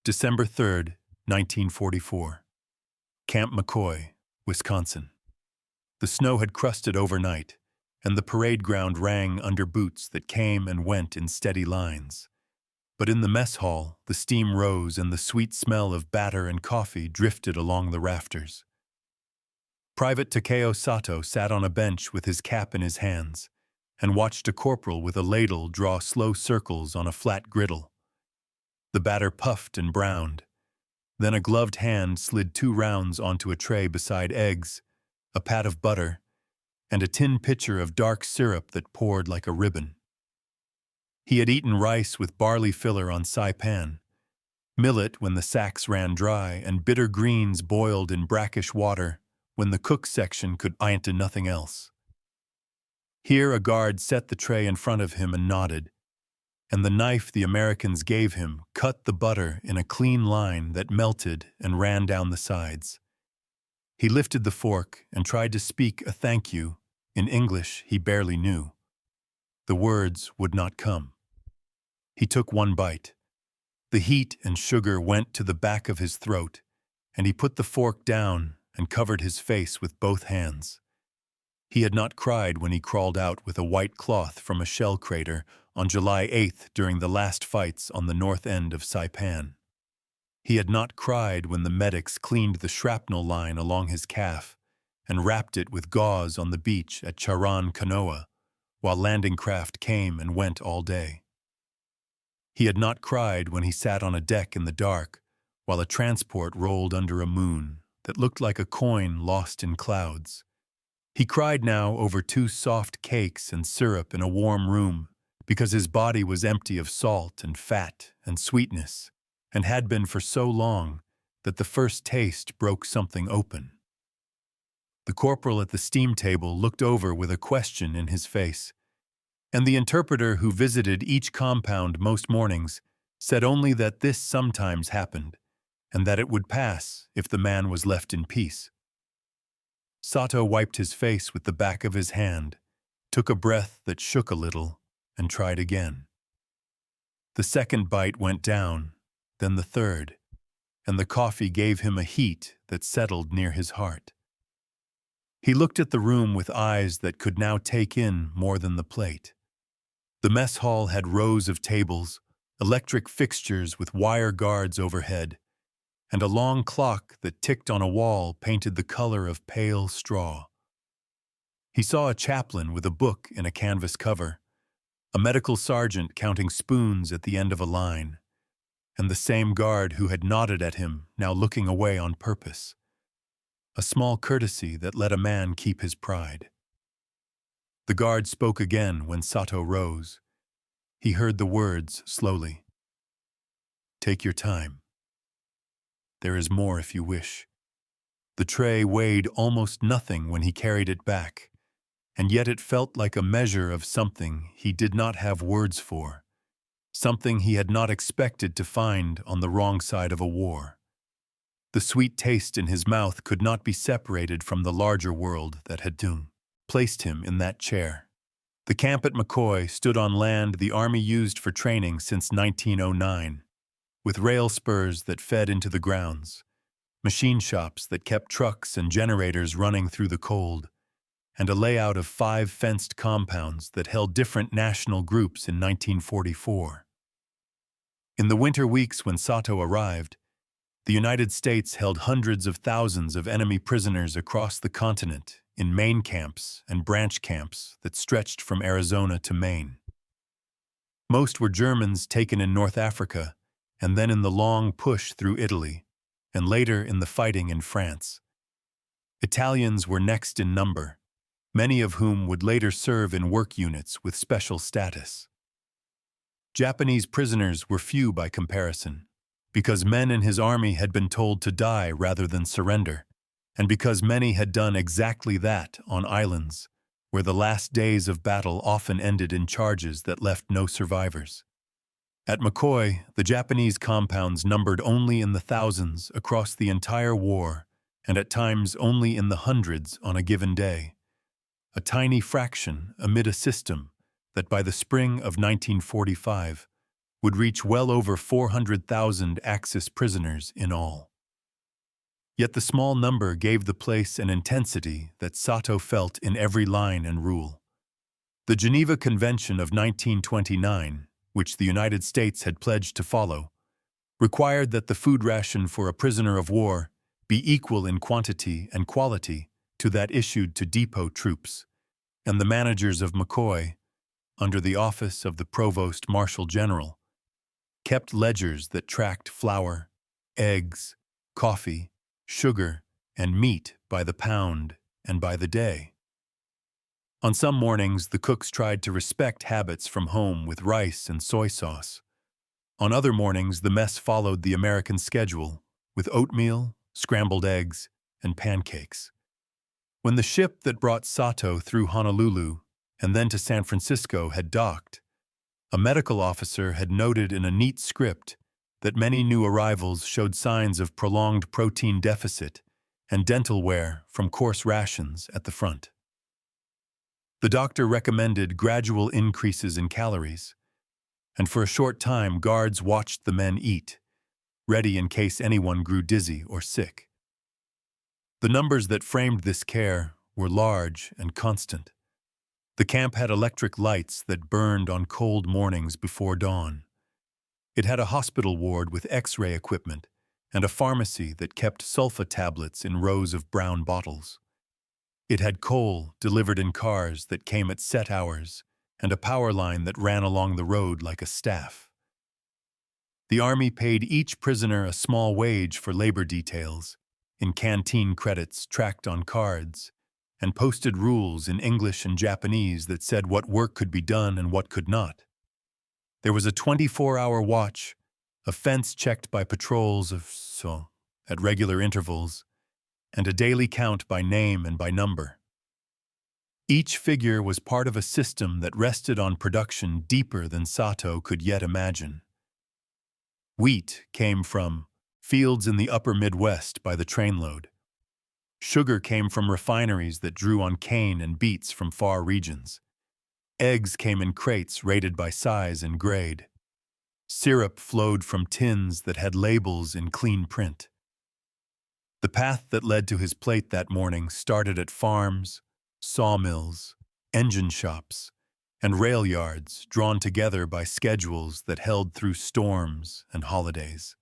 December 3rd, 1944. Camp McCoy, Wisconsin. The snow had crusted overnight, and the parade ground rang under boots that came and went in steady lines. But in the mess hall, the steam rose and the sweet smell of batter and coffee drifted along the rafters. Private Takeo Sato sat on a bench with his cap in his hands and watched a corporal with a ladle draw slow circles on a flat griddle. The batter puffed and browned. Then a gloved hand slid 2 rounds onto a tray beside eggs, a pat of butter, and a tin pitcher of dark syrup that poured like a ribbon. He had eaten rice with barley filler on saipan, millet when the sacks ran dry, and bitter greens boiled in brackish water when the cook section could eat to nothing else. Here a guard set the tray in front of him and nodded, and the knife the Americans gave him cut the butter in a clean line that melted and ran down the sides. He lifted the fork and tried to speak a thank you in English he barely knew. The words would not come. He took one bite. The heat and sugar went to the back of his throat, and he put the fork down and covered his face with both hands. He had not cried when he crawled out with a white cloth from a shell crater on July 8th during the last fights on the north end of Saipan. He had not cried when the medics cleaned the shrapnel line along his calf and wrapped it with gauze on the beach at Charan Kanoa, while landing craft came and went all day. He had not cried when he sat on a deck in the dark while a transport rolled under a moon that looked like a coin lost in clouds. He cried now over 2 soft cakes and syrup in a warm room because his body was empty of salt and fat and sweetness, and had been for so long that the first taste broke something open. The corporal at the steam table looked over with a question in his face, and the interpreter who visited each compound most mornings said only that this sometimes happened, and that it would pass if the man was left in peace. Sato wiped his face with the back of his hand, took a breath that shook a little, and tried again. The second bite went down, then the third, and the coffee gave him a heat that settled near his heart. He looked at the room with eyes that could now take in more than the plate. The mess hall had rows of tables, electric fixtures with wire guards overhead, and a long clock that ticked on a wall painted the color of pale straw. He saw a chaplain with a book in a canvas cover, a medical sergeant counting spoons at the end of a line, and the same guard who had nodded at him now looking away on purpose. A small courtesy that let a man keep his pride. The guard spoke again when Sato rose. He heard the words slowly. "Take your time. There is more if you wish." The tray weighed almost nothing when he carried it back, and yet it felt like a measure of something he did not have words for, something he had not expected to find on the wrong side of a war. The sweet taste in his mouth could not be separated from the larger world that had placed him in that chair. The camp at McCoy stood on land the Army used for training since 1909, with rail spurs that fed into the grounds, machine shops that kept trucks and generators running through the cold, and a layout of 5 fenced compounds that held different national groups in 1944. In the winter weeks when Sato arrived, the United States held hundreds of thousands of enemy prisoners across the continent in main camps and branch camps that stretched from Arizona to Maine. Most were Germans taken in North Africa, and then in the long push through Italy, and later in the fighting in France. Italians were next in number, many of whom would later serve in work units with special status. Japanese prisoners were few by comparison, because men in his army had been told to die rather than surrender, and because many had done exactly that on islands, where the last days of battle often ended in charges that left no survivors. At McCoy, the Japanese compounds numbered only in the thousands across the entire war, and at times only in the hundreds on a given day. A tiny fraction amid a system that by the spring of 1945 would reach well over 400,000 Axis prisoners in all. Yet the small number gave the place an intensity that Sato felt in every line and rule. The Geneva Convention of 1929, which the United States had pledged to follow, required that the food ration for a prisoner of war be equal in quantity and quality to that issued to depot troops, and the managers of McCoy, under the office of the Provost Marshal General, kept ledgers that tracked flour, eggs, coffee, sugar, and meat by the pound and by the day. On some mornings, the cooks tried to respect habits from home with rice and soy sauce. On other mornings, the mess followed the American schedule with oatmeal, scrambled eggs, and pancakes. When the ship that brought Sato through Honolulu and then to San Francisco had docked, a medical officer had noted in a neat script that many new arrivals showed signs of prolonged protein deficit and dental wear from coarse rations at the front. The doctor recommended gradual increases in calories, and for a short time guards watched the men eat, ready in case anyone grew dizzy or sick. The numbers that framed this care were large and constant. The camp had electric lights that burned on cold mornings before dawn. It had a hospital ward with X-ray equipment and a pharmacy that kept sulfa tablets in rows of brown bottles. It had coal delivered in cars that came at set hours and a power line that ran along the road like a staff. The Army paid each prisoner a small wage for labor details, in canteen credits tracked on cards, and posted rules in English and Japanese that said what work could be done and what could not. There was a 24-hour watch, a fence checked by patrols at regular intervals, and a daily count by name and by number. Each figure was part of a system that rested on production deeper than Sato could yet imagine. Wheat came from fields in the upper Midwest by the trainload. Sugar came from refineries that drew on cane and beets from far regions. Eggs came in crates rated by size and grade. Syrup flowed from tins that had labels in clean print. The path that led to his plate that morning started at farms, sawmills, engine shops, and rail yards drawn together by schedules that held through storms and holidays.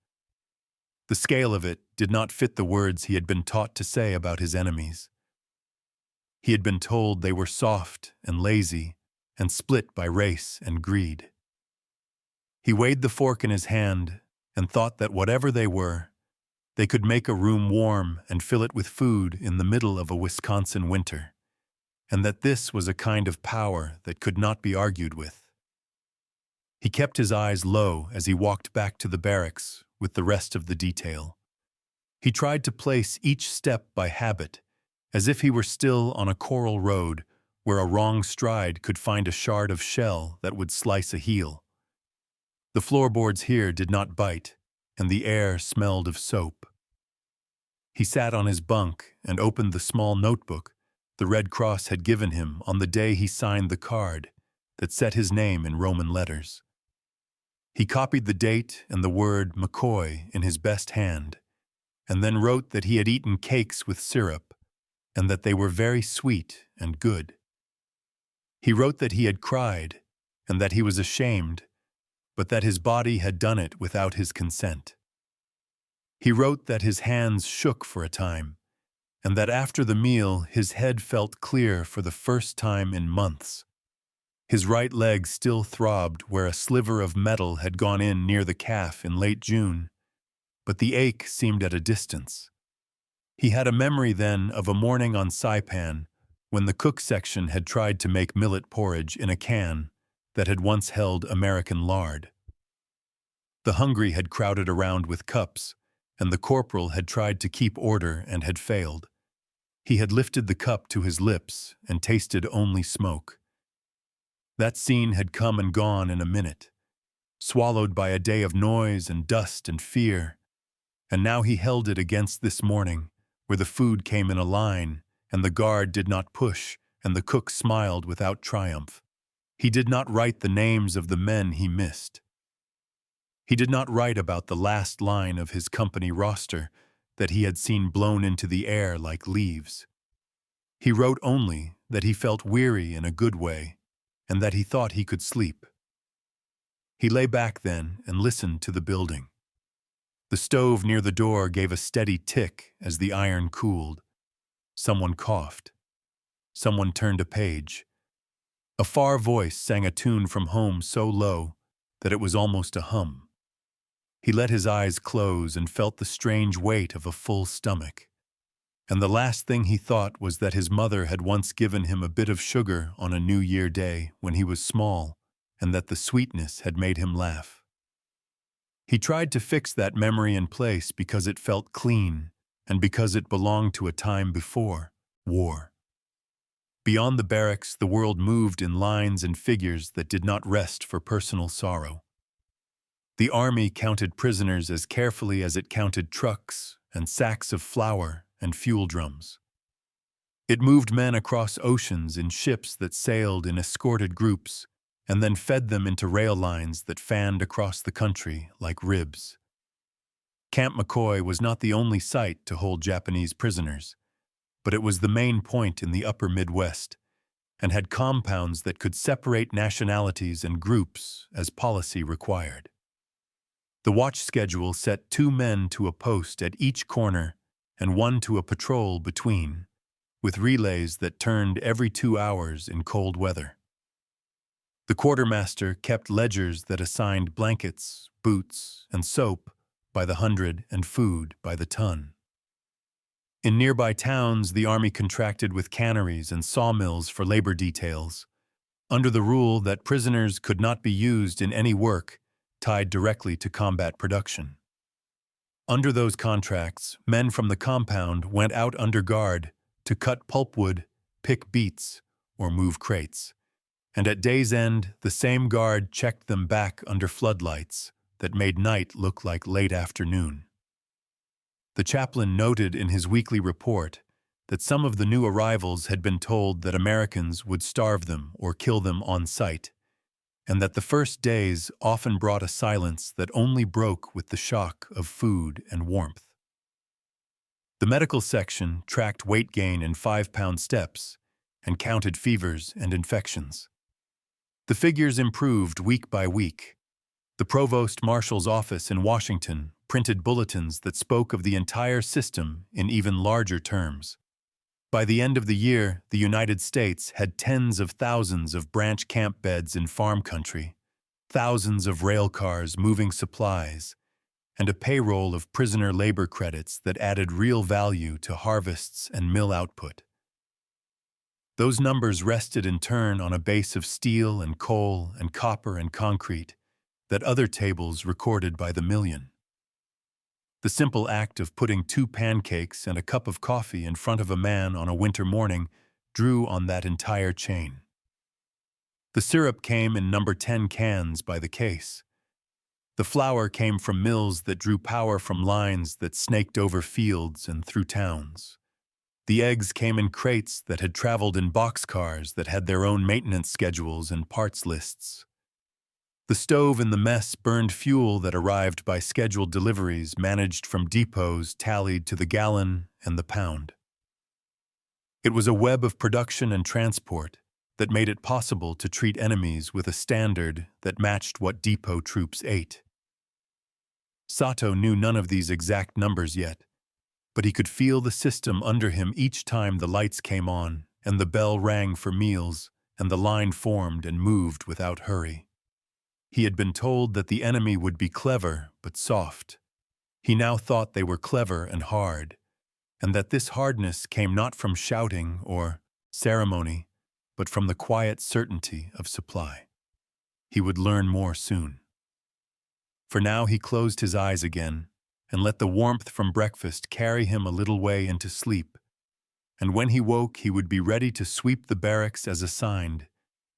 The scale of it did not fit the words he had been taught to say about his enemies. He had been told they were soft and lazy and split by race and greed. He weighed the fork in his hand and thought that whatever they were, they could make a room warm and fill it with food in the middle of a Wisconsin winter, and that this was a kind of power that could not be argued with. He kept his eyes low as he walked back to the barracks with the rest of the detail. He tried to place each step by habit, as if he were still on a coral road where a wrong stride could find a shard of shell that would slice a heel. The floorboards here did not bite, and the air smelled of soap. He sat on his bunk and opened the small notebook the Red Cross had given him on the day he signed the card that set his name in Roman letters. He copied the date and the word McCoy in his best hand, and then wrote that he had eaten cakes with syrup, and that they were very sweet and good. He wrote that he had cried, and that he was ashamed, but that his body had done it without his consent. He wrote that his hands shook for a time, and that after the meal his head felt clear for the first time in months. His right leg still throbbed where a sliver of metal had gone in near the calf in late June, but the ache seemed at a distance. He had a memory then of a morning on Saipan when the cook section had tried to make millet porridge in a can that had once held American lard. The hungry had crowded around with cups, and the corporal had tried to keep order and had failed. He had lifted the cup to his lips and tasted only smoke. That scene had come and gone in a minute, swallowed by a day of noise and dust and fear, and now he held it against this morning, where the food came in a line, and the guard did not push, and the cook smiled without triumph. He did not write the names of the men he missed. He did not write about the last line of his company roster that he had seen blown into the air like leaves. He wrote only that he felt weary in a good way and that he thought he could sleep. He lay back then and listened to the building. The stove near the door gave a steady tick as the iron cooled. Someone coughed. Someone turned a page. A far voice sang a tune from home so low that it was almost a hum. He let his eyes close and felt the strange weight of a full stomach. And the last thing he thought was that his mother had once given him a bit of sugar on a New Year day when he was small, and that the sweetness had made him laugh. He tried to fix that memory in place because it felt clean and because it belonged to a time before war. Beyond the barracks, the world moved in lines and figures that did not rest for personal sorrow. The army counted prisoners as carefully as it counted trucks and sacks of flour and fuel drums. It moved men across oceans in ships that sailed in escorted groups and then fed them into rail lines that fanned across the country like ribs. Camp McCoy was not the only site to hold Japanese prisoners, but it was the main point in the upper Midwest and had compounds that could separate nationalities and groups as policy required. The watch schedule set 2 men to a post at each corner and 1 to a patrol between, with relays that turned every 2 hours in cold weather. The quartermaster kept ledgers that assigned blankets, boots, and soap by the hundred and food by the ton. In nearby towns, the army contracted with canneries and sawmills for labor details, under the rule that prisoners could not be used in any work tied directly to combat production. Under those contracts, men from the compound went out under guard to cut pulpwood, pick beets, or move crates. And at day's end, the same guard checked them back under floodlights that made night look like late afternoon. The chaplain noted in his weekly report that some of the new arrivals had been told that Americans would starve them or kill them on sight, and that the first days often brought a silence that only broke with the shock of food and warmth. The medical section tracked weight gain in 5-pound steps and counted fevers and infections. The figures improved week by week. The Provost Marshal's office in Washington printed bulletins that spoke of the entire system in even larger terms. By the end of the year, the United States had tens of thousands of branch camp beds in farm country, thousands of rail cars moving supplies, and a payroll of prisoner labor credits that added real value to harvests and mill output. Those numbers rested in turn on a base of steel and coal and copper and concrete that other tables recorded by the million. The simple act of putting 2 pancakes and a cup of coffee in front of a man on a winter morning drew on that entire chain. The syrup came in number 10 cans by the case. The flour came from mills that drew power from lines that snaked over fields and through towns. The eggs came in crates that had traveled in boxcars that had their own maintenance schedules and parts lists. The stove in the mess burned fuel that arrived by scheduled deliveries managed from depots tallied to the gallon and the pound. It was a web of production and transport that made it possible to treat enemies with a standard that matched what depot troops ate. Sato knew none of these exact numbers yet, but he could feel the system under him each time the lights came on and the bell rang for meals and the line formed and moved without hurry. He had been told that the enemy would be clever but soft. He now thought they were clever and hard, and that this hardness came not from shouting or ceremony, but from the quiet certainty of supply. He would learn more soon. For now he closed his eyes again and let the warmth from breakfast carry him a little way into sleep, and when he woke he would be ready to sweep the barracks as assigned,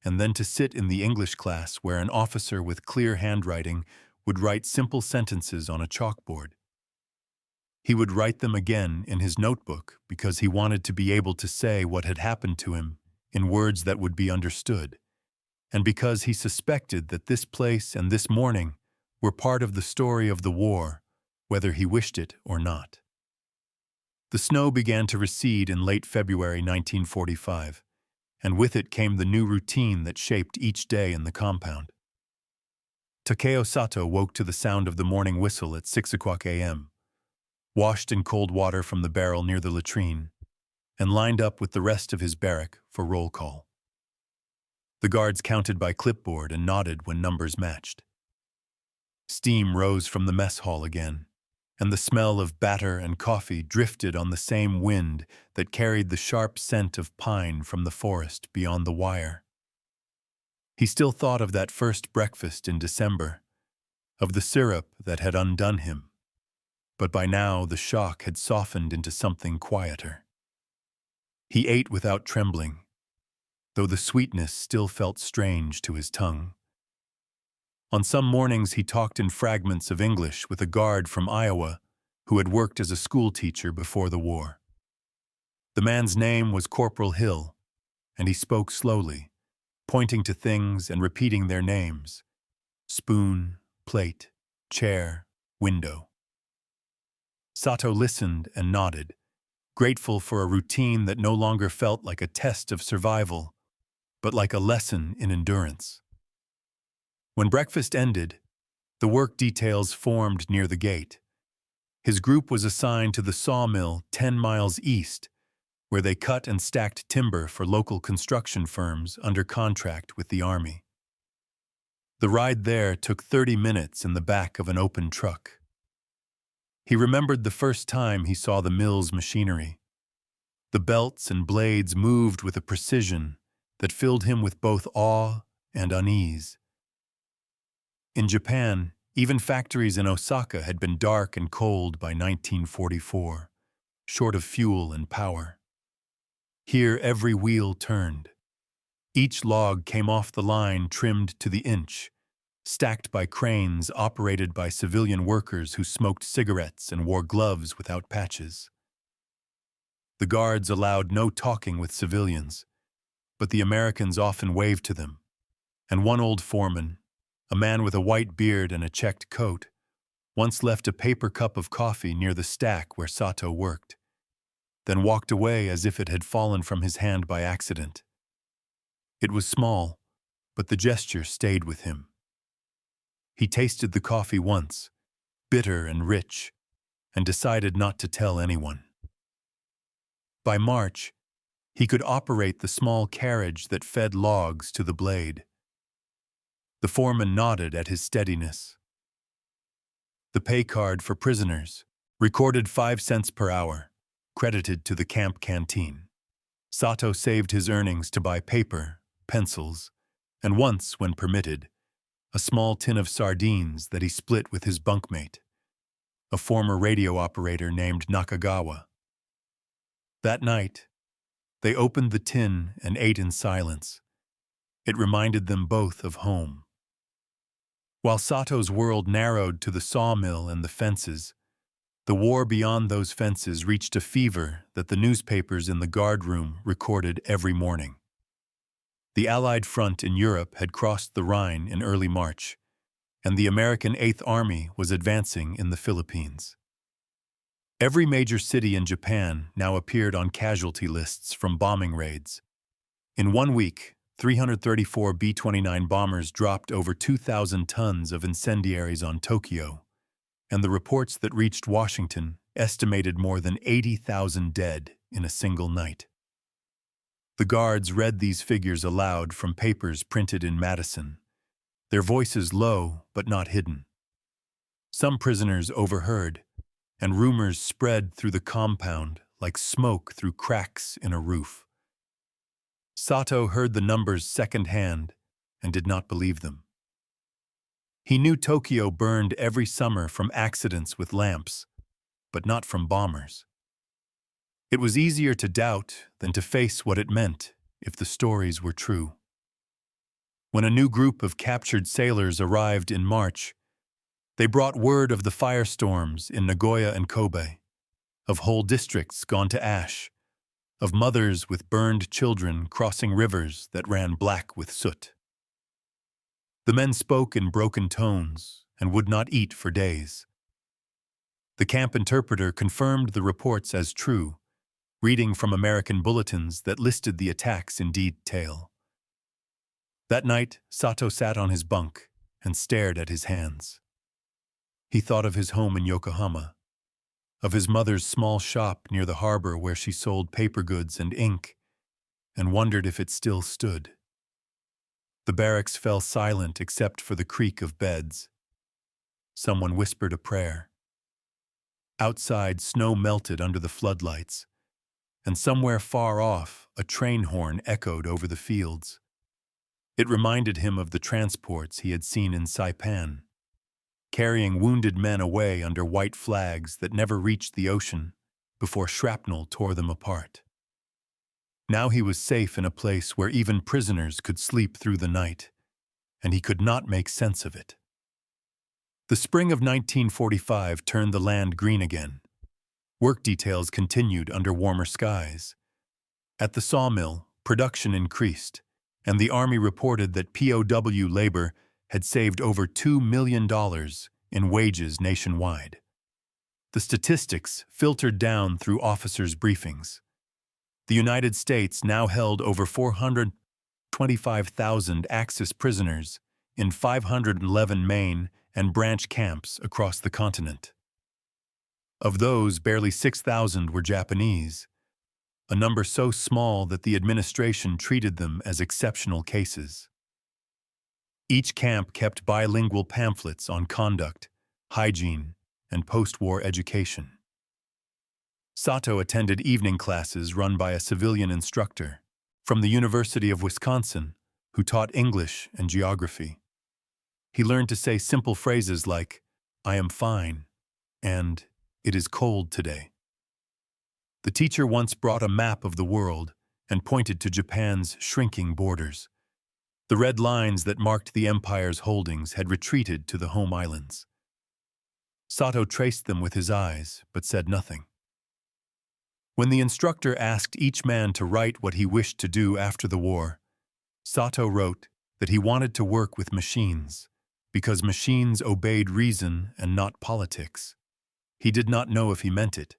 and then to sit in the English class where an officer with clear handwriting would write simple sentences on a chalkboard. He would write them again in his notebook because he wanted to be able to say what had happened to him in words that would be understood, and because he suspected that this place and this morning were part of the story of the war, whether he wished it or not. The snow began to recede in late February 1945, and with it came the new routine that shaped each day in the compound. Takeo Sato woke to the sound of the morning whistle at 6 o'clock a.m., washed in cold water from the barrel near the latrine, and lined up with the rest of his barrack for roll call. The guards counted by clipboard and nodded when numbers matched. Steam rose from the mess hall again, and the smell of batter and coffee drifted on the same wind that carried the sharp scent of pine from the forest beyond the wire. He still thought of that first breakfast in December, of the syrup that had undone him, but by now the shock had softened into something quieter. He ate without trembling, though the sweetness still felt strange to his tongue. On some mornings he talked in fragments of English with a guard from Iowa who had worked as a schoolteacher before the war. The man's name was Corporal Hill, and he spoke slowly, pointing to things and repeating their names: spoon, plate, chair, window. Sato listened and nodded, grateful for a routine that no longer felt like a test of survival, but like a lesson in endurance. When breakfast ended, the work details formed near the gate. His group was assigned to the sawmill 10 miles east, where they cut and stacked timber for local construction firms under contract with the Army. The ride there took 30 minutes in the back of an open truck. He remembered the first time he saw the mill's machinery. The belts and blades moved with a precision that filled him with both awe and unease. In Japan, even factories in Osaka had been dark and cold by 1944, short of fuel and power. Here every wheel turned. Each log came off the line trimmed to the inch, stacked by cranes operated by civilian workers who smoked cigarettes and wore gloves without patches. The guards allowed no talking with civilians, but the Americans often waved to them, and one old foreman, a man with a white beard and a checked coat, once left a paper cup of coffee near the stack where Sato worked, then walked away as if it had fallen from his hand by accident. It was small, but the gesture stayed with him. He tasted the coffee once, bitter and rich, and decided not to tell anyone. By March, he could operate the small carriage that fed logs to the blade. The foreman nodded at his steadiness. The pay card for prisoners recorded 5 cents per hour, credited to the camp canteen. Sato saved his earnings to buy paper, pencils, and once, when permitted, a small tin of sardines that he split with his bunkmate, a former radio operator named Nakagawa. That night, they opened the tin and ate in silence. It reminded them both of home. While Sato's world narrowed to the sawmill and the fences, the war beyond those fences reached a fever that the newspapers in the guardroom recorded every morning. The Allied front in Europe had crossed the Rhine in early March, and the American Eighth Army was advancing in the Philippines. Every major city in Japan now appeared on casualty lists from bombing raids. In 1 week, 334 B-29 bombers dropped over 2,000 tons of incendiaries on Tokyo, and the reports that reached Washington estimated more than 80,000 dead in a single night. The guards read these figures aloud from papers printed in Madison, their voices low but not hidden. Some prisoners overheard, and rumors spread through the compound like smoke through cracks in a roof. Sato heard the numbers secondhand and did not believe them. He knew Tokyo burned every summer from accidents with lamps, but not from bombers. It was easier to doubt than to face what it meant if the stories were true. When a new group of captured sailors arrived in March, they brought word of the firestorms in Nagoya and Kobe, of whole districts gone to ash, of mothers with burned children crossing rivers that ran black with soot. The men spoke in broken tones, and would not eat for days. The camp interpreter confirmed the reports as true, reading from American bulletins that listed the attacks in detail. That night, Sato sat on his bunk and stared at his hands. He thought of his home in Yokohama, of his mother's small shop near the harbor where she sold paper goods and ink, and wondered if it still stood. The barracks fell silent except for the creak of beds. Someone whispered a prayer. Outside, snow melted under the floodlights, and somewhere far off, a train horn echoed over the fields. It reminded him of the transports he had seen in Saipan, carrying wounded men away under white flags that never reached the ocean before shrapnel tore them apart. Now he was safe in a place where even prisoners could sleep through the night, and he could not make sense of it. The spring of 1945 turned the land green again. Work details continued under warmer skies. At the sawmill, production increased, and the Army reported that POW labor had saved over $2 million in wages nationwide. The statistics filtered down through officers' briefings. The United States now held over 425,000 Axis prisoners in 511 main and branch camps across the continent. Of those, barely 6,000 were Japanese, a number so small that the administration treated them as exceptional cases. Each camp kept bilingual pamphlets on conduct, hygiene, and post-war education. Sato attended evening classes run by a civilian instructor from the University of Wisconsin who taught English and geography. He learned to say simple phrases like, "I am fine," and "It is cold today." The teacher once brought a map of the world and pointed to Japan's shrinking borders. The red lines that marked the empire's holdings had retreated to the home islands. Sato traced them with his eyes, but said nothing. When the instructor asked each man to write what he wished to do after the war, Sato wrote that he wanted to work with machines, because machines obeyed reason and not politics. He did not know if he meant it,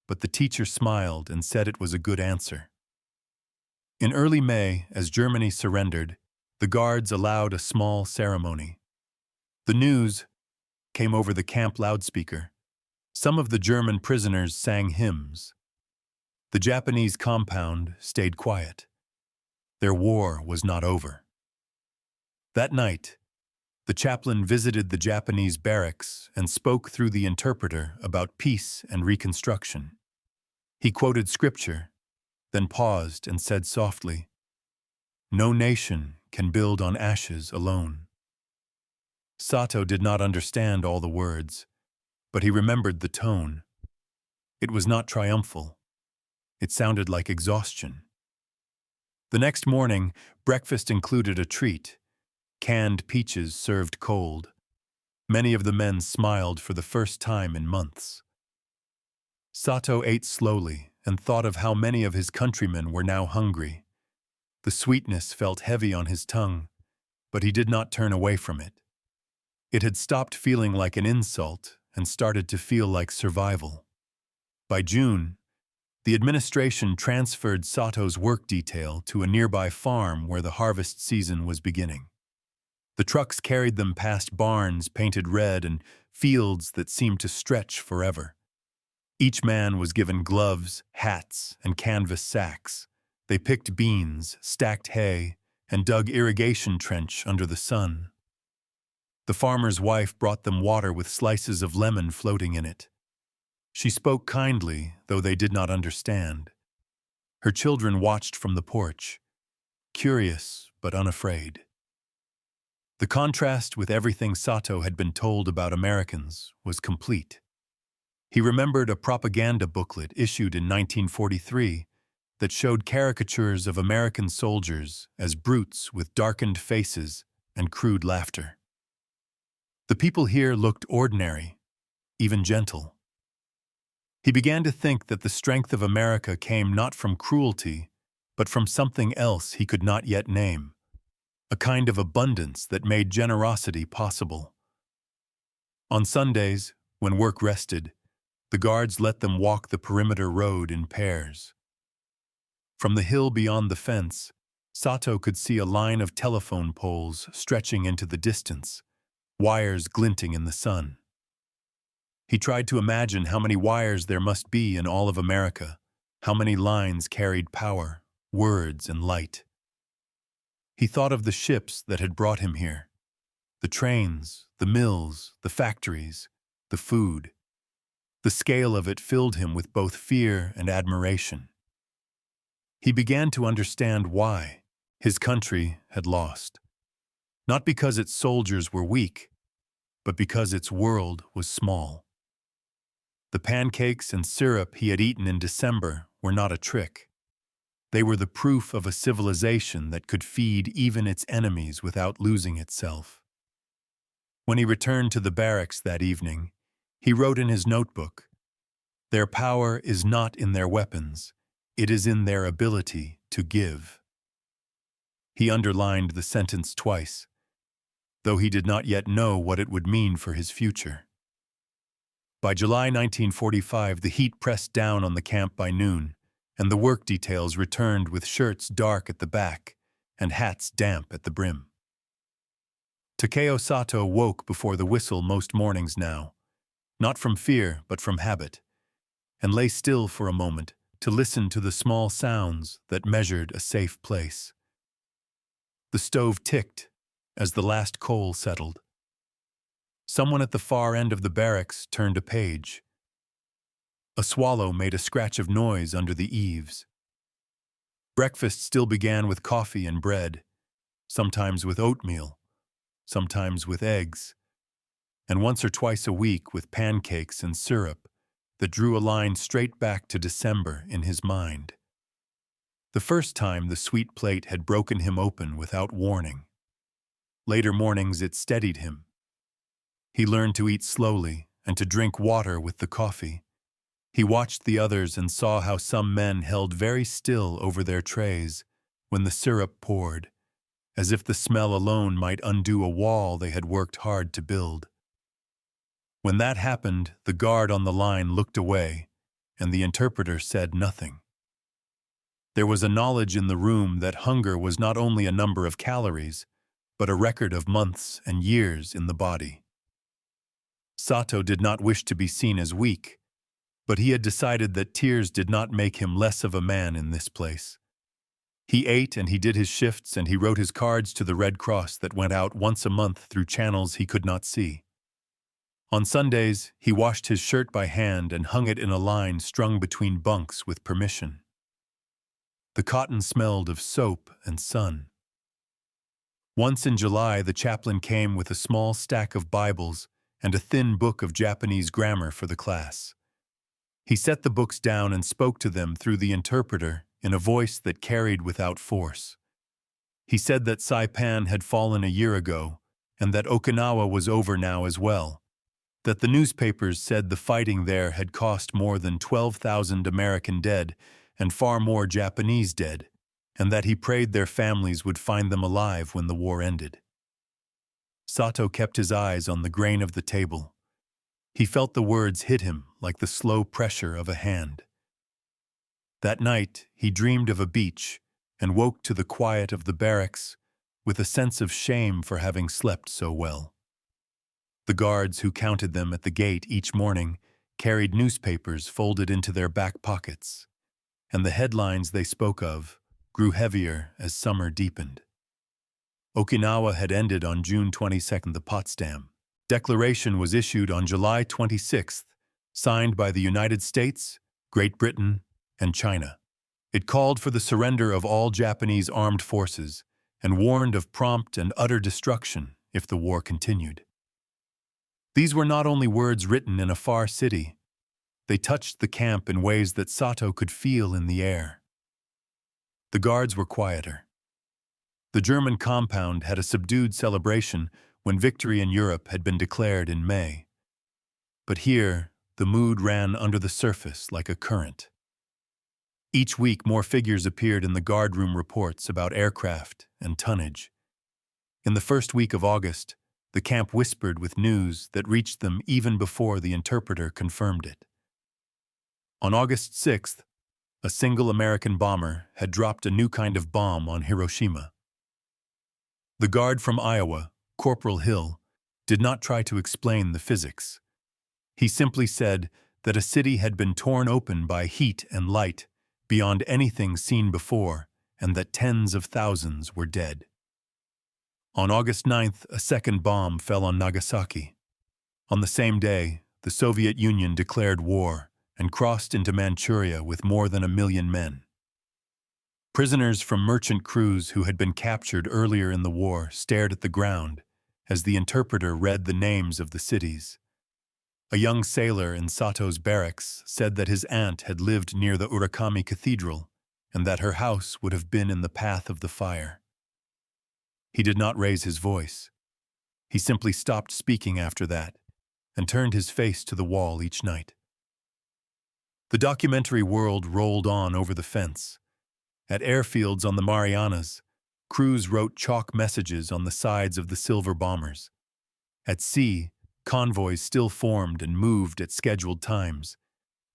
but the teacher smiled and said it was a good answer. In early May, as Germany surrendered, the guards allowed a small ceremony. The news came over the camp loudspeaker. Some of the German prisoners sang hymns. The Japanese compound stayed quiet. Their war was not over. That night, the chaplain visited the Japanese barracks and spoke through the interpreter about peace and reconstruction. He quoted scripture, then paused and said softly, "No nation can build on ashes alone." Sato did not understand all the words, but he remembered the tone. It was not triumphal. It sounded like exhaustion. The next morning, breakfast included a treat: canned peaches served cold. Many of the men smiled for the first time in months. Sato ate slowly and thought of how many of his countrymen were now hungry. The sweetness felt heavy on his tongue, but he did not turn away from it. It had stopped feeling like an insult and started to feel like survival. By June, the administration transferred Sato's work detail to a nearby farm where the harvest season was beginning. The trucks carried them past barns painted red and fields that seemed to stretch forever. Each man was given gloves, hats, and canvas sacks. They picked beans, stacked hay, and dug irrigation trench under the sun. The farmer's wife brought them water with slices of lemon floating in it. She spoke kindly, though they did not understand. Her children watched from the porch, curious but unafraid. The contrast with everything Sato had been told about Americans was complete. He remembered a propaganda booklet issued in 1943 that showed caricatures of American soldiers as brutes with darkened faces and crude laughter. The people here looked ordinary, even gentle. He began to think that the strength of America came not from cruelty, but from something else he could not yet name, a kind of abundance that made generosity possible. On Sundays, when work rested, the guards let them walk the perimeter road in pairs. From the hill beyond the fence, Sato could see a line of telephone poles stretching into the distance, wires glinting in the sun. He tried to imagine how many wires there must be in all of America, how many lines carried power, words, and light. He thought of the ships that had brought him here, the trains, the mills, the factories, the food. The scale of it filled him with both fear and admiration. He began to understand why his country had lost. Not because its soldiers were weak, but because its world was small. The pancakes and syrup he had eaten in December were not a trick. They were the proof of a civilization that could feed even its enemies without losing itself. When he returned to the barracks that evening, he wrote in his notebook, "Their power is not in their weapons, it is in their ability to give." He underlined the sentence twice, though he did not yet know what it would mean for his future. By July 1945, the heat pressed down on the camp by noon, and the work details returned with shirts dark at the back and hats damp at the brim. Takeo Sato woke before the whistle most mornings now, not from fear but from habit, and lay still for a moment to listen to the small sounds that measured a safe place. The stove ticked as the last coal settled. Someone at the far end of the barracks turned a page. A swallow made a scratch of noise under the eaves. Breakfast still began with coffee and bread, sometimes with oatmeal, sometimes with eggs, and once or twice a week with pancakes and syrup that drew a line straight back to December in his mind. The first time the sweet plate had broken him open without warning. Later mornings it steadied him. He learned to eat slowly and to drink water with the coffee. He watched the others and saw how some men held very still over their trays when the syrup poured, as if the smell alone might undo a wall they had worked hard to build. When that happened, the guard on the line looked away, and the interpreter said nothing. There was a knowledge in the room that hunger was not only a number of calories, but a record of months and years in the body. Sato did not wish to be seen as weak, but he had decided that tears did not make him less of a man in this place. He ate and he did his shifts and he wrote his cards to the Red Cross that went out once a month through channels he could not see. On Sundays, he washed his shirt by hand and hung it in a line strung between bunks with permission. The cotton smelled of soap and sun. Once in July, the chaplain came with a small stack of Bibles and a thin book of Japanese grammar for the class. He set the books down and spoke to them through the interpreter in a voice that carried without force. He said that Saipan had fallen a year ago and that Okinawa was over now as well, that the newspapers said the fighting there had cost more than 12,000 American dead and far more Japanese dead, and that he prayed their families would find them alive when the war ended. Sato kept his eyes on the grain of the table. He felt the words hit him like the slow pressure of a hand. That night, he dreamed of a beach and woke to the quiet of the barracks with a sense of shame for having slept so well. The guards who counted them at the gate each morning carried newspapers folded into their back pockets, and the headlines they spoke of grew heavier as summer deepened. Okinawa had ended on June 22nd. The Potsdam Declaration was issued on July 26th, signed by the United States, Great Britain, and China. It called for the surrender of all Japanese armed forces and warned of prompt and utter destruction if the war continued. These were not only words written in a far city, they touched the camp in ways that Sato could feel in the air. The guards were quieter. The German compound had a subdued celebration when victory in Europe had been declared in May. But here, the mood ran under the surface like a current. Each week, more figures appeared in the guardroom reports about aircraft and tonnage. In the first week of August, The camp whispered with news that reached them even before the interpreter confirmed it. On August 6th, a single American bomber had dropped a new kind of bomb on Hiroshima. The guard from Iowa, Corporal Hill, did not try to explain the physics. He simply said that a city had been torn open by heat and light beyond anything seen before, and that tens of thousands were dead. On August 9th, a second bomb fell on Nagasaki. On the same day, the Soviet Union declared war and crossed into Manchuria with more than 1 million men. Prisoners from merchant crews who had been captured earlier in the war stared at the ground as the interpreter read the names of the cities. A young sailor in Sato's barracks said that his aunt had lived near the Urakami Cathedral and that her house would have been in the path of the fire. He did not raise his voice. He simply stopped speaking after that and turned his face to the wall each night. The documentary world rolled on over the fence. At airfields on the Marianas, crews wrote chalk messages on the sides of the silver bombers. At sea, convoys still formed and moved at scheduled times,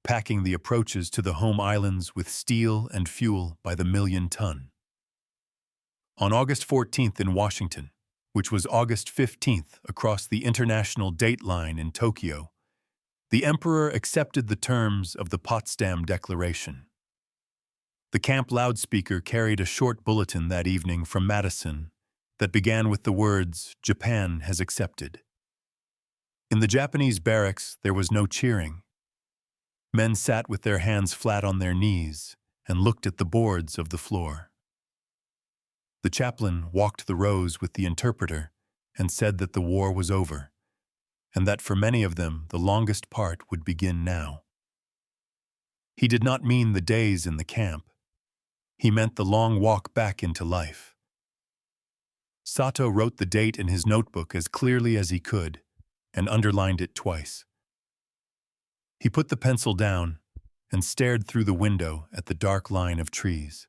packing the approaches to the home islands with steel and fuel by the million ton. On August 14th in Washington, which was August 15th across the international date line in Tokyo, the emperor accepted the terms of the Potsdam Declaration. The camp loudspeaker carried a short bulletin that evening from Madison that began with the words, "Japan has accepted." In the Japanese barracks, there was no cheering. Men sat with their hands flat on their knees and looked at the boards of the floor. The chaplain walked the rows with the interpreter and said that the war was over, and that for many of them the longest part would begin now. He did not mean the days in the camp. He meant the long walk back into life. Sato wrote the date in his notebook as clearly as he could and underlined it twice. He put the pencil down and stared through the window at the dark line of trees.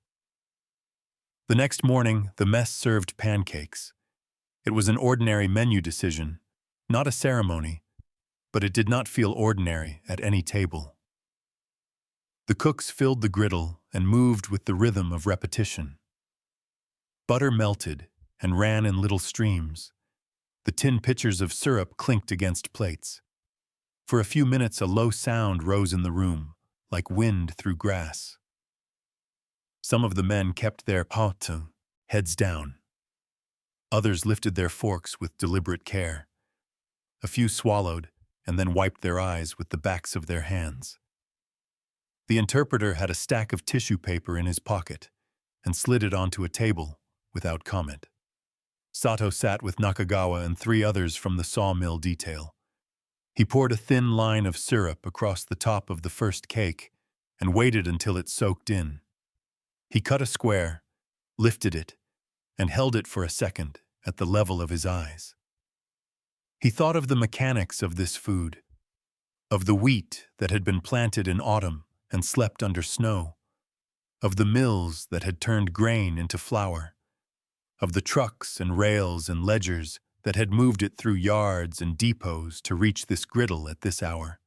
The next morning, the mess served pancakes. It was an ordinary menu decision, not a ceremony, but it did not feel ordinary at any table. The cooks filled the griddle and moved with the rhythm of repetition. Butter melted and ran in little streams. The tin pitchers of syrup clinked against plates. For a few minutes, a low sound rose in the room, like wind through grass. Some of the men kept their POWs, heads down. Others lifted their forks with deliberate care. A few swallowed and then wiped their eyes with the backs of their hands. The interpreter had a stack of tissue paper in his pocket and slid it onto a table without comment. Sato sat with Nakagawa and 3 others from the sawmill detail. He poured a thin line of syrup across the top of the first cake and waited until it soaked in. He cut a square, lifted it, and held it for a second at the level of his eyes. He thought of the mechanics of this food, of the wheat that had been planted in autumn and slept under snow, of the mills that had turned grain into flour, of the trucks and rails and ledgers that had moved it through yards and depots to reach this griddle at this hour.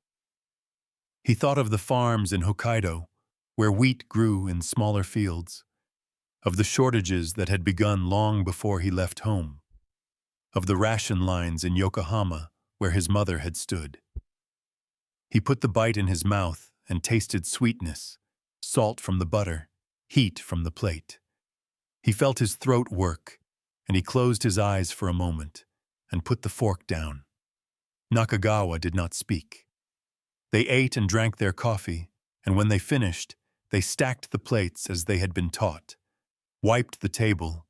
He thought of the farms in Hokkaido, where wheat grew in smaller fields, of the shortages that had begun long before he left home, of the ration lines in Yokohama where his mother had stood. He put the bite in his mouth and tasted sweetness, salt from the butter, heat from the plate. He felt his throat work, and he closed his eyes for a moment and put the fork down. Nakagawa did not speak. They ate and drank their coffee, and when they finished, they stacked the plates as they had been taught, wiped the table,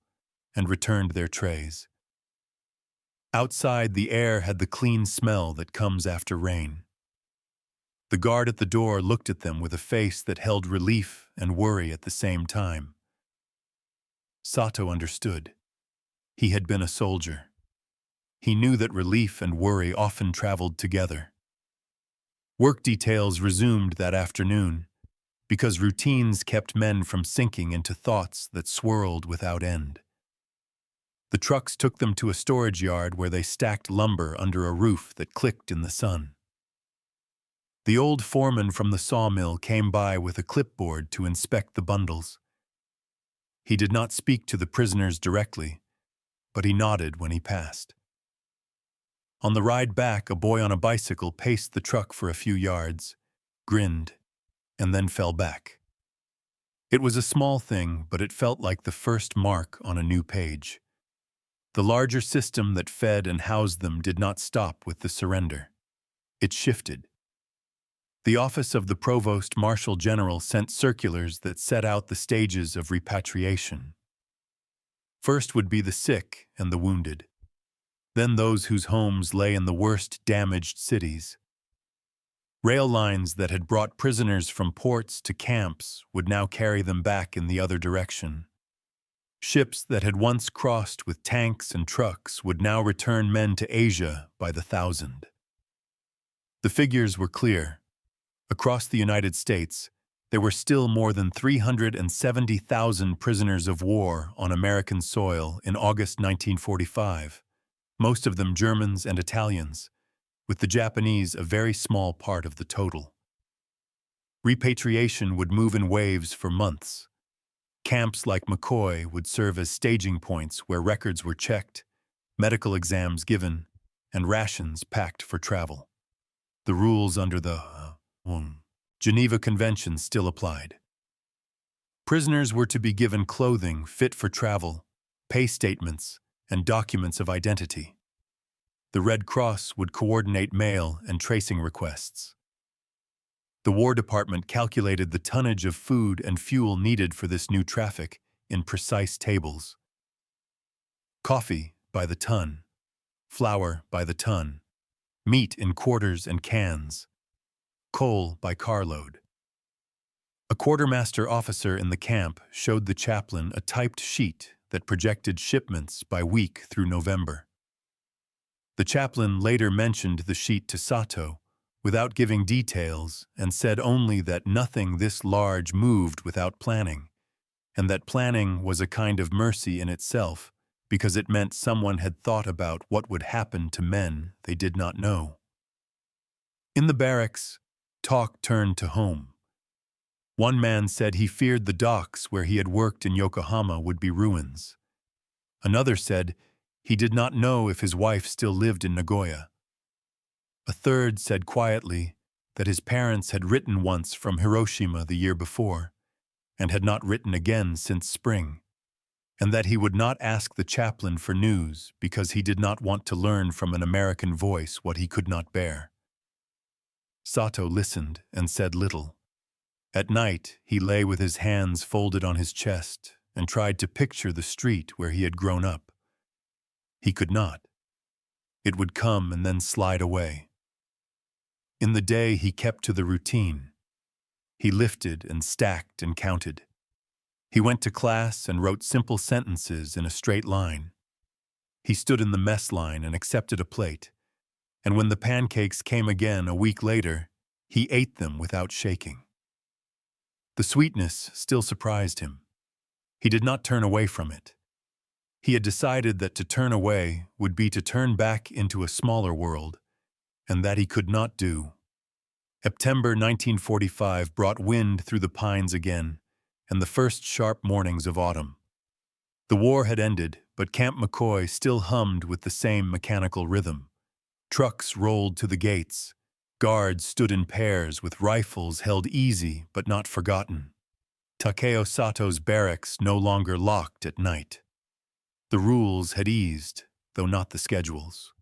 and returned their trays. Outside, the air had the clean smell that comes after rain. The guard at the door looked at them with a face that held relief and worry at the same time. Sato understood. He had been a soldier. He knew that relief and worry often traveled together. Work details resumed that afternoon, because routines kept men from sinking into thoughts that swirled without end. The trucks took them to a storage yard where they stacked lumber under a roof that clicked in the sun. The old foreman from the sawmill came by with a clipboard to inspect the bundles. He did not speak to the prisoners directly, but he nodded when he passed. On the ride back, a boy on a bicycle paced the truck for a few yards, grinned, and then fell back. It was a small thing, but it felt like the first mark on a new page. The larger system that fed and housed them did not stop with the surrender. It shifted. The office of the Provost Marshal General sent circulars that set out the stages of repatriation. First would be the sick and the wounded, then those whose homes lay in the worst damaged cities. Rail lines that had brought prisoners from ports to camps would now carry them back in the other direction. Ships that had once crossed with tanks and trucks would now return men to Asia by the thousand. The figures were clear. Across the United States, there were still more than 370,000 prisoners of war on American soil in August 1945, most of them Germans and Italians, with the Japanese a very small part of the total. Repatriation would move in waves for months. Camps like McCoy would serve as staging points where records were checked, medical exams given, and rations packed for travel. The rules under the Geneva Convention still applied. Prisoners were to be given clothing fit for travel, pay statements, and documents of identity. The Red Cross would coordinate mail and tracing requests. The War Department calculated the tonnage of food and fuel needed for this new traffic in precise tables. Coffee by the ton, flour by the ton, meat in quarters and cans, coal by carload. A quartermaster officer in the camp showed the chaplain a typed sheet that projected shipments by week through November. The chaplain later mentioned the sheet to Sato, without giving details, and said only that nothing this large moved without planning, and that planning was a kind of mercy in itself, because it meant someone had thought about what would happen to men they did not know. In the barracks, talk turned to home. One man said he feared the docks where he had worked in Yokohama would be ruins. Another said he did not know if his wife still lived in Nagoya. A third said quietly that his parents had written once from Hiroshima the year before, and had not written again since spring, and that he would not ask the chaplain for news because he did not want to learn from an American voice what he could not bear. Sato listened and said little. At night, he lay with his hands folded on his chest and tried to picture the street where he had grown up. He could not. It would come and then slide away. In the day, he kept to the routine. He lifted and stacked and counted. He went to class and wrote simple sentences in a straight line. He stood in the mess line and accepted a plate, and when the pancakes came again a week later, he ate them without shaking. The sweetness still surprised him. He did not turn away from it. He had decided that to turn away would be to turn back into a smaller world, and that he could not do. September 1945 brought wind through the pines again, and the first sharp mornings of autumn. The war had ended, but Camp McCoy still hummed with the same mechanical rhythm. Trucks rolled to the gates. Guards stood in pairs with rifles held easy but not forgotten. Takeo Sato's barracks no longer locked at night. The rules had eased, though not the schedules.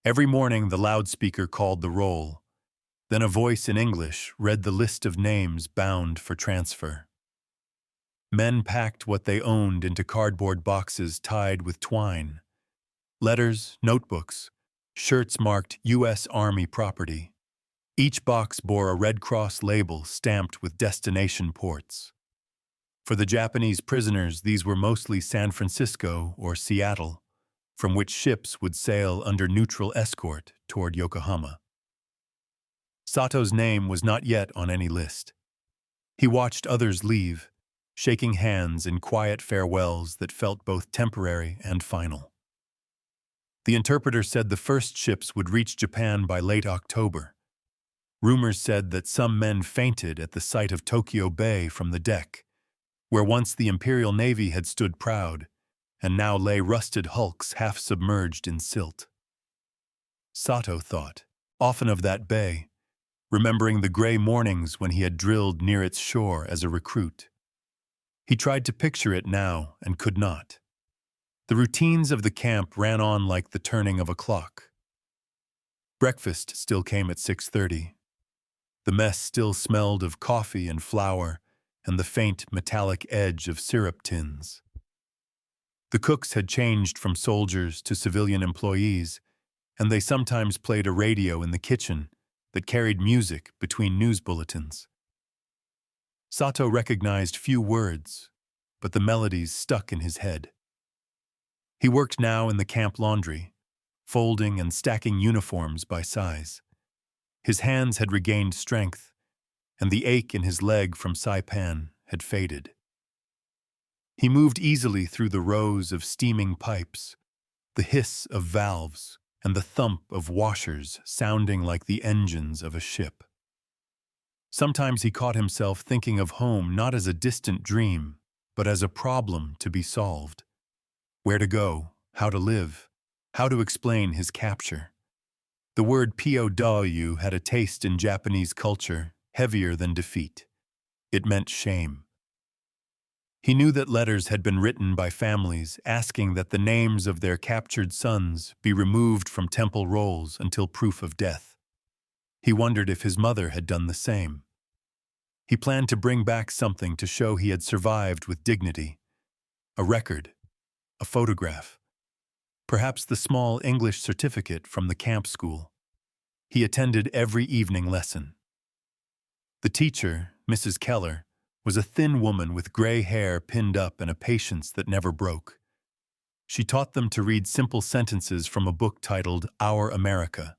Every morning the loudspeaker called the roll. Then a voice in English read the list of names bound for transfer. Men packed what they owned into cardboard boxes tied with twine. Letters, notebooks, shirts marked U.S. Army property. Each box bore a Red Cross label stamped with destination ports. For the Japanese prisoners, these were mostly San Francisco or Seattle, from which ships would sail under neutral escort toward Yokohama. Sato's name was not yet on any list. He watched others leave, shaking hands in quiet farewells that felt both temporary and final. The interpreter said the first ships would reach Japan by late October. Rumors said that some men fainted at the sight of Tokyo Bay from the deck, where once the Imperial Navy had stood proud, and now lay rusted hulks half submerged in silt. Sato thought often of that bay, remembering the gray mornings when he had drilled near its shore as a recruit. He tried to picture it now and could not. The routines of the camp ran on like the turning of a clock. Breakfast still came at 6:30. The mess still smelled of coffee and flour and the faint metallic edge of syrup tins. The cooks had changed from soldiers to civilian employees, and they sometimes played a radio in the kitchen that carried music between news bulletins. Sato recognized few words, but the melodies stuck in his head. He worked now in the camp laundry, folding and stacking uniforms by size. His hands had regained strength, and the ache in his leg from saipan had faded. He moved easily through the rows of steaming pipes, the hiss of valves, and the thump of washers sounding like the engines of a ship. Sometimes he caught himself thinking of home not as a distant dream, but as a problem to be solved. Where to go, how to live, how to explain his capture. The word POW had a taste in Japanese culture heavier than defeat. It meant shame. He knew that letters had been written by families asking that the names of their captured sons be removed from temple rolls until proof of death. He wondered if his mother had done the same. He planned to bring back something to show he had survived with dignity. A record, a photograph, perhaps the small English certificate from the camp school. He attended every evening lesson. The teacher, Mrs. Keller, was a thin woman with gray hair pinned up and a patience that never broke. She taught them to read simple sentences from a book titled Our America.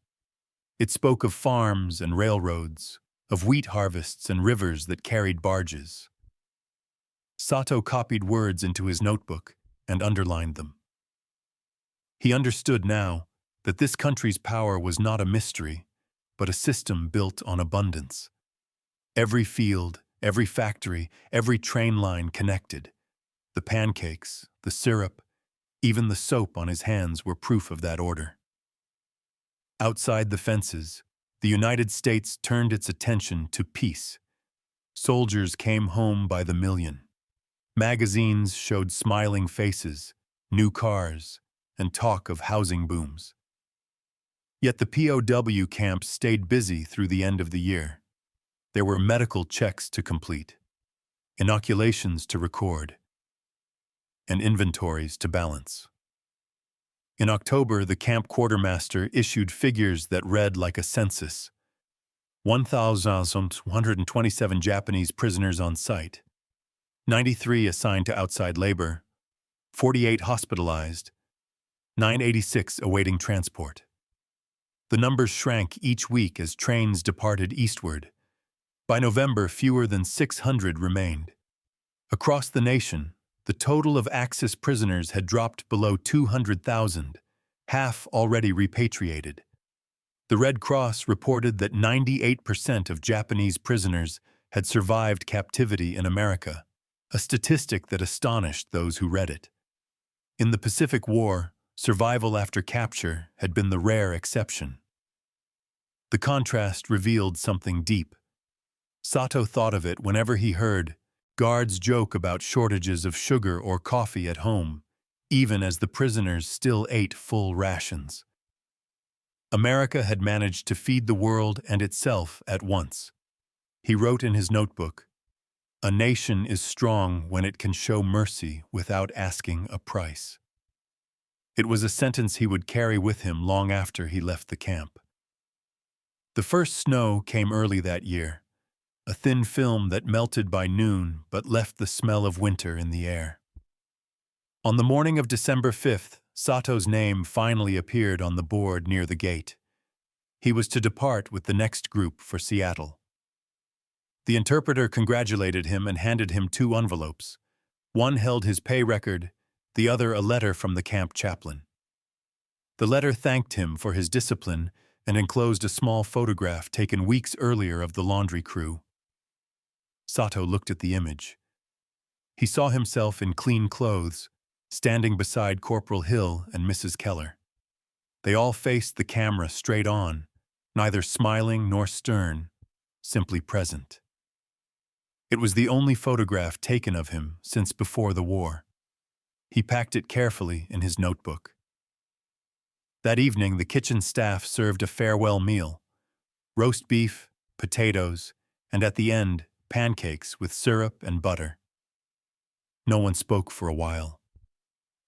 It spoke of farms and railroads, of wheat harvests and rivers that carried barges. Sato copied words into his notebook and underlined them. He understood now that this country's power was not a mystery, but a system built on abundance. Every field, every factory, every train line connected. The pancakes, the syrup, even the soap on his hands were proof of that order. Outside the fences, the United States turned its attention to peace. Soldiers came home by the million. Magazines showed smiling faces, new cars, and talk of housing booms. Yet the POW camp stayed busy through the end of the year. There were medical checks to complete, inoculations to record, and inventories to balance. In October, the camp quartermaster issued figures that read like a census. 1,127 Japanese prisoners on site, 93 assigned to outside labor, 48 hospitalized, 986 awaiting transport. The numbers shrank each week as trains departed eastward. By November, fewer than 600 remained. Across the nation, the total of Axis prisoners had dropped below 200,000, half already repatriated. The Red Cross reported that 98% of Japanese prisoners had survived captivity in America, a statistic that astonished those who read it. In the Pacific War, survival after capture had been the rare exception. The contrast revealed something deep. Sato thought of it whenever he heard guards joke about shortages of sugar or coffee at home, even as the prisoners still ate full rations. America had managed to feed the world and itself at once. He wrote in his notebook, "A nation is strong when it can show mercy without asking a price." It was a sentence he would carry with him long after he left the camp. The first snow came early that year, a thin film that melted by noon but left the smell of winter in the air. On the morning of December 5th, Sato's name finally appeared on the board near the gate. He was to depart with the next group for Seattle. The interpreter congratulated him and handed him 2 envelopes. One held his pay record, the other a letter from the camp chaplain. The letter thanked him for his discipline and enclosed a small photograph taken weeks earlier of the laundry crew. Sato looked at the image. He saw himself in clean clothes, standing beside Corporal Hill and Mrs. Keller. They all faced the camera straight on, neither smiling nor stern, simply present. It was the only photograph taken of him since before the war. He packed it carefully in his notebook. That evening, the kitchen staff served a farewell meal: roast beef, potatoes, and at the end, pancakes with syrup and butter. No one spoke for a while.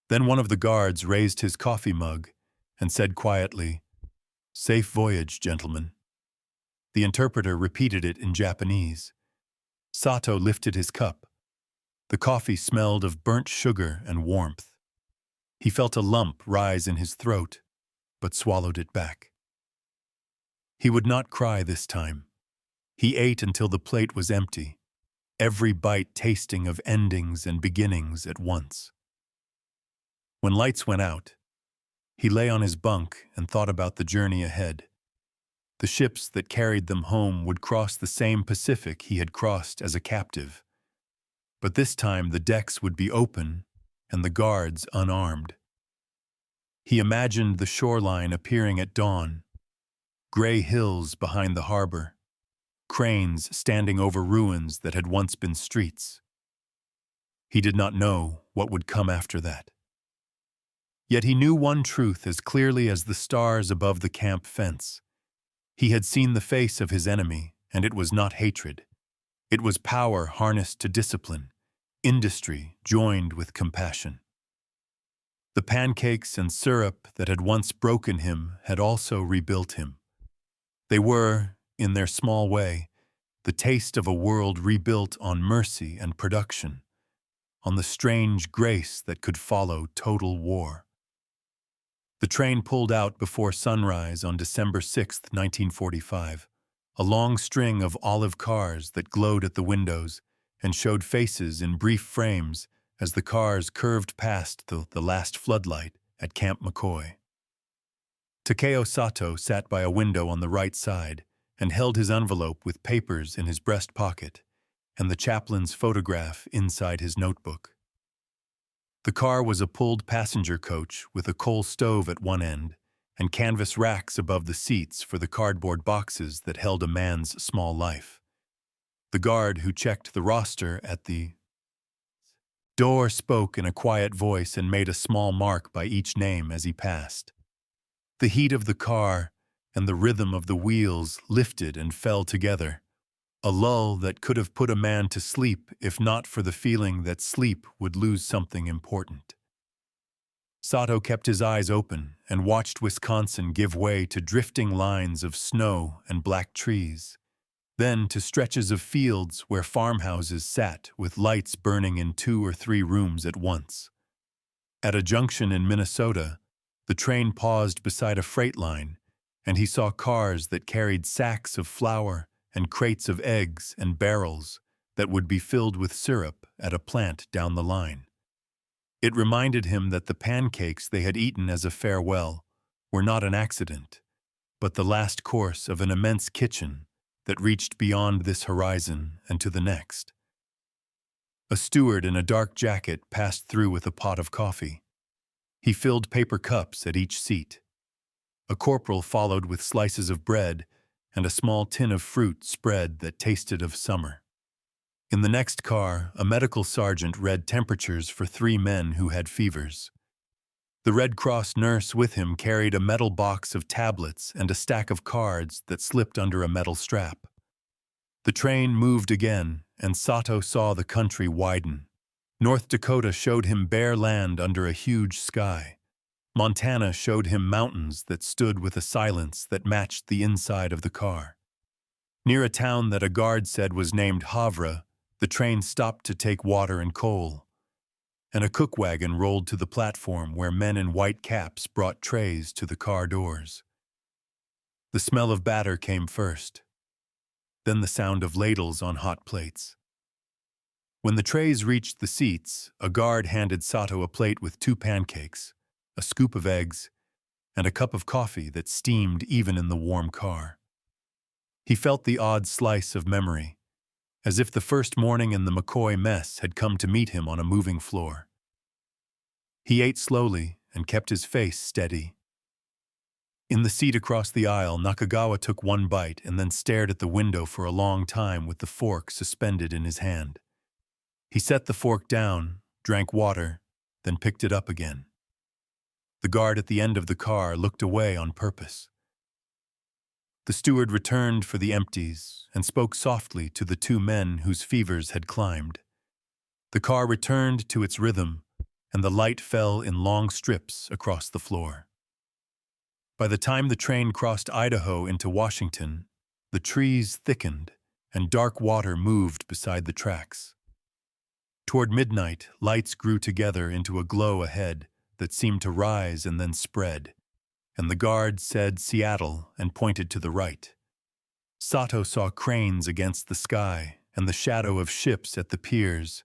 Then one of the guards raised his coffee mug and said quietly, "Safe voyage, gentlemen." The interpreter repeated it in Japanese. Sato lifted his cup. The coffee smelled of burnt sugar and warmth. He felt a lump rise in his throat, but swallowed it back. He would not cry this time. He ate until the plate was empty, every bite tasting of endings and beginnings at once. When lights went out, he lay on his bunk and thought about the journey ahead. The ships that carried them home would cross the same Pacific he had crossed as a captive. But this time the decks would be open and the guards unarmed. He imagined the shoreline appearing at dawn, gray hills behind the harbor, cranes standing over ruins that had once been streets. He did not know what would come after that. Yet he knew one truth as clearly as the stars above the camp fence. He had seen the face of his enemy, and it was not hatred. It was power harnessed to discipline, industry joined with compassion. The pancakes and syrup that had once broken him had also rebuilt him. They were, in their small way, the taste of a world rebuilt on mercy and production, on the strange grace that could follow total war. The train pulled out before sunrise on December 6, 1945, a long string of olive cars that glowed at the windows and showed faces in brief frames as the cars curved past the last floodlight at Camp McCoy. Takeo Sato sat by a window on the right side and held his envelope with papers in his breast pocket and the chaplain's photograph inside his notebook. The car was a pulled passenger coach with a coal stove at one end and canvas racks above the seats for the cardboard boxes that held a man's small life. The guard who checked the roster at the door spoke in a quiet voice and made a small mark by each name as he passed. The heat of the car and the rhythm of the wheels lifted and fell together, a lull that could have put a man to sleep if not for the feeling that sleep would lose something important. Sato kept his eyes open and watched Wisconsin give way to drifting lines of snow and black trees, then to stretches of fields where farmhouses sat with lights burning in 2 or 3 rooms at once. At a junction in Minnesota, the train paused beside a freight line, and he saw cars that carried sacks of flour and crates of eggs and barrels that would be filled with syrup at a plant down the line. It reminded him that the pancakes they had eaten as a farewell were not an accident, but the last course of an immense kitchen that reached beyond this horizon and to the next. A steward in a dark jacket passed through with a pot of coffee. He filled paper cups at each seat. A corporal followed with slices of bread and a small tin of fruit spread that tasted of summer. In the next car, a medical sergeant read temperatures for 3 men who had fevers. The Red Cross nurse with him carried a metal box of tablets and a stack of cards that slipped under a metal strap. The train moved again, and Sato saw the country widen. North Dakota showed him bare land under a huge sky. Montana showed him mountains that stood with a silence that matched the inside of the car. Near a town that a guard said was named Havre, the train stopped to take water and coal, and a cook wagon rolled to the platform where men in white caps brought trays to the car doors. The smell of batter came first. then the sound of ladles on hot plates. When the trays reached the seats, a guard handed Sato a plate with 2 pancakes, a scoop of eggs, and a cup of coffee that steamed even in the warm car. He felt the odd slice of memory, as if the first morning in the McCoy mess had come to meet him on a moving floor. He ate slowly and kept his face steady. In the seat across the aisle, Nakagawa took one bite and then stared at the window for a long time with the fork suspended in his hand. He set the fork down, drank water, then picked it up again. The guard at the end of the car looked away on purpose. The steward returned for the empties and spoke softly to the 2 men whose fevers had climbed. The car returned to its rhythm, and the light fell in long strips across the floor. By the time the train crossed Idaho into Washington, the trees thickened and dark water moved beside the tracks. Toward midnight, lights grew together into a glow ahead that seemed to rise and then spread, and the guard said Seattle and pointed to the right. Sato saw cranes against the sky and the shadow of ships at the piers,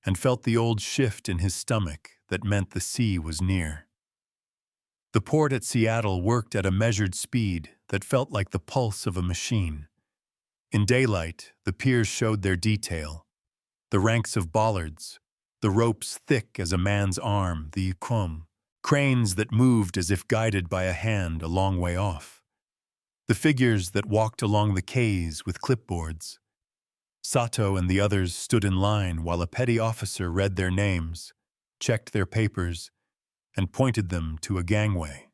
and felt the old shift in his stomach that meant the sea was near. The port at Seattle worked at a measured speed that felt like the pulse of a machine. In daylight, the piers showed their detail: the ranks of bollards, the ropes thick as a man's arm, the cranes that moved as if guided by a hand a long way off, the figures that walked along the quays with clipboards. Sato and the others stood in line while a petty officer read their names, checked their papers, and pointed them to a gangway.